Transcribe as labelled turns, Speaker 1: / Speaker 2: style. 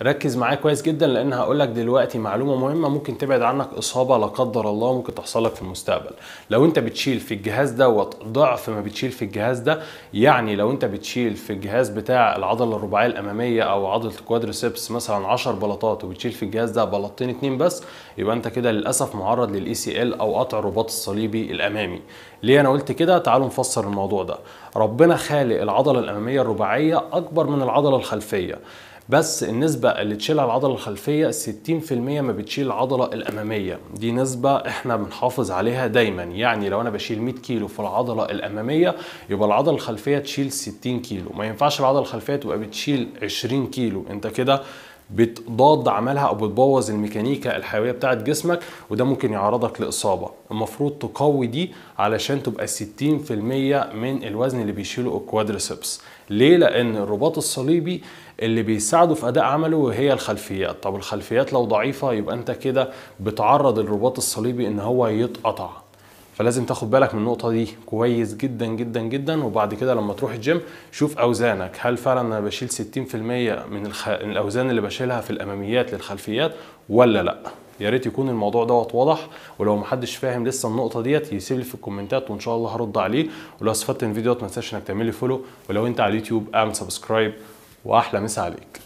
Speaker 1: ركز معايا كويس جدا، لان هقول لك دلوقتي معلومه مهمه ممكن تبعد عنك اصابه لا قدر الله ممكن تحصل لك في المستقبل. لو انت بتشيل في الجهاز دوت ضعف ما بتشيل في الجهاز ده، يعني لو انت بتشيل في الجهاز بتاع العضله الرباعيه الاماميه او عضله الكوادريسبس مثلا 10 بلاطات وبتشيل في الجهاز ده بلاطتين 2 بس، يبقى انت كده للاسف معرض للاي سي ال او قطع الرباط الصليبي الامامي. ليه انا قلت كده؟ تعالوا نفسر الموضوع ده. ربنا خالق العضله الاماميه الرباعيه اكبر من العضله الخلفيه، بس النسبة اللي تشيلها العضلة الخلفية 60% ما بتشيل العضلة الأمامية. دي نسبة احنا بنحافظ عليها دايما، يعني لو أنا بشيل 100 كيلو في العضلة الأمامية يبقى العضلة الخلفية تشيل 60 كيلو. ما ينفعش العضلة الخلفية تبقى بتشيل 20 كيلو، انت كده بتضاد عملها او بتبوظ الميكانيكا الحيويه بتاعت جسمك، وده ممكن يعرضك لاصابه. المفروض تقوي دي علشان تبقى 60% من الوزن اللي بيشيله الكوادريسبس. ليه؟ لان الرباط الصليبي اللي بيساعده في اداء عمله هي الخلفيات. طب الخلفيات لو ضعيفه يبقى انت كده بتعرض الرباط الصليبي ان هو يتقطع. فلازم تاخد بالك من النقطة دي كويس جدا جدا جدا. وبعد كده لما تروح الجيم شوف اوزانك، هل فعلا انا بشيل 60% من الاوزان اللي بشيلها في الاماميات للخلفيات ولا لا؟ يا ريت يكون الموضوع دوت واضح، ولو محدش فاهم لسه النقطة ديت يسيب لي في الكومنتات وان شاء الله هرد عليه. ولو استفدت من الفيديو ما تنساش انك تعمل لي فولو، ولو انت على اليوتيوب اعمل سبسكرايب. واحلى مسا عليك.